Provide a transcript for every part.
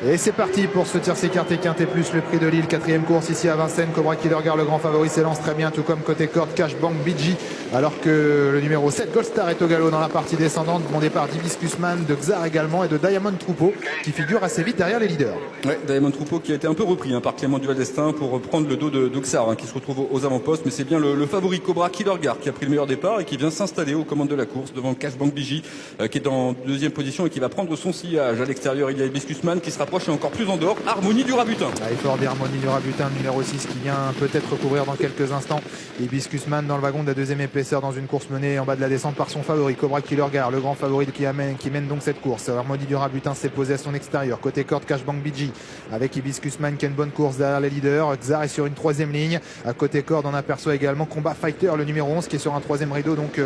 Et c'est parti pour ce tiercé écarté quinté plus le prix de Lille. Quatrième course ici à Vincennes. Cobra Killer Girl, le grand favori, s'élance très bien, tout comme côté corde Cash Bank BG. Alors que le numéro 7 Gold Star est au galop dans la partie descendante. Bon départ d'Hibiscus Man, de Xar également et de Diamond Troupeau qui figure assez vite derrière les leaders. Ouais, Diamond Troupeau qui a été un peu repris par Clément Duval d'Estaing pour prendre le dos de Xar qui se retrouve aux avant-postes. Mais c'est bien le favori Cobra Killer Girl qui a pris le meilleur départ et qui vient s'installer aux commandes de la course devant Cash Bank BG qui est en deuxième position et qui va prendre son sillage. À l'extérieur, il y a Hibiscus Man qui se rapproche et encore plus en dehors. Harmonie du Rabutin. Il faut dire Harmonie du Rabutin, numéro 6 qui vient peut-être couvrir dans quelques instants. Hibiscus Man dans le wagon de la deuxième épaisseur dans une course menée en bas de la descente par son favori Cobra Killer Girl, le grand favori qui mène donc cette course. Harmonie du Rabutin s'est posé à son extérieur. Côté corde Cash Bank BG avec Hibiscus Man qui a une bonne course derrière les leaders. Xar est sur une troisième ligne. À côté corde on aperçoit également Combat Fighter, le numéro 11 qui est sur un troisième rideau donc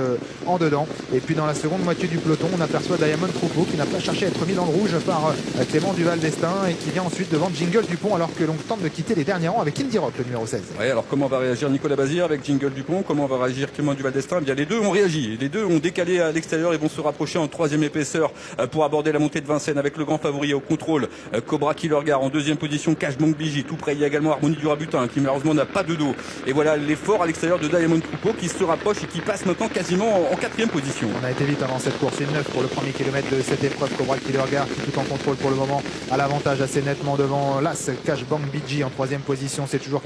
en dedans. Et puis dans la seconde moitié du peloton on aperçoit Diamond Troupeau qui n'a pas cherché à être mis dans le rouge par Clément Duval d'Estaing et qui vient ensuite devant Jingle Dupont alors que l'on tente de quitter les derniers rangs avec Indie Rock, le numéro 16. Ouais, alors comment va réagir Nicolas Bazir avec Jingle Dupont? Comment va réagir Clément Duval d'Estaing? Bien, les deux ont réagi. Les deux ont décalé à l'extérieur et vont se rapprocher en troisième épaisseur pour aborder la montée de Vincennes avec le grand favori au contrôle Cobra Killer Girl. En deuxième position Cash Bank BG. Tout près il y a également Harmonie du Rabutin qui malheureusement n'a pas de dos. Et voilà l'effort à l'extérieur de Diamond Troupeau qui se rapproche et qui passe maintenant quasiment en quatrième position. On a été vite avant cette course. Une 9 pour le premier kilomètre de cette épreuve. Cobra Killer Girl qui tout en contrôle pour le moment à l'avantage assez nettement devant l'As Cash Bank BG en troisième position. C'est toujours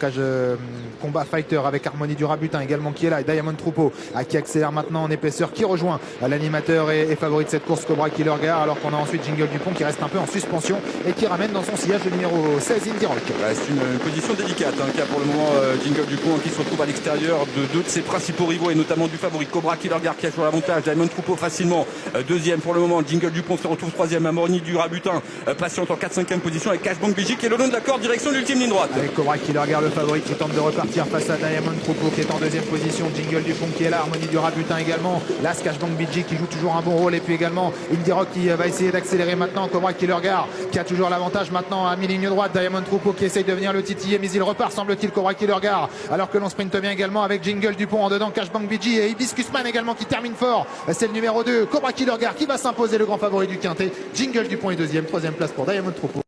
Combat Fighter avec Harmonie du Rabutin également qui est là et Diamond Troupeau qui accélère maintenant en épaisseur, qui rejoint l'animateur et favori de cette course Cobra Killer Girl, alors qu'on a ensuite Jingle Dupont qui reste un peu en suspension et qui ramène dans son sillage le numéro 16 Indie Rock. Ouais, c'est une position délicate qu'a pour le moment Jingle Dupont qui se retrouve à l'extérieur de deux de ses principaux rivaux et notamment du favori Cobra Killer Girl qui a sur l'avantage. Diamond Troupeau facilement deuxième pour le moment. Jingle Dupont se retrouve troisième. Harmonie du Rabutin patiente en 4-5e position avec Cash Bank BG qui est le long de la corde direction de l'ultime ligne droite. Avec Cobra Killer Girl le favori qui tente de repartir face à Diamond Troupeau qui est en deuxième position. Jingle Dupont qui est là, Harmonie du Rabutin également. Là Cash Bank BG qui joue toujours un bon rôle et puis également Indie Rock qui va essayer d'accélérer maintenant. Cobra Killer Girl qui a toujours l'avantage maintenant à mi-ligne droite. Diamond Troupeau qui essaye de venir le titiller mais il repart semble-t-il Cobra Killer Girl alors que l'on sprinte bien également avec Jingle Dupont en dedans. Cash Bank BG et Hibiscus Man également qui termine fort. C'est le numéro 2 Cobra Killer Girl qui va s'imposer, le grand favori du quintet. Jingle Dupont est deuxième, troisième place pour Diamond Troupeau.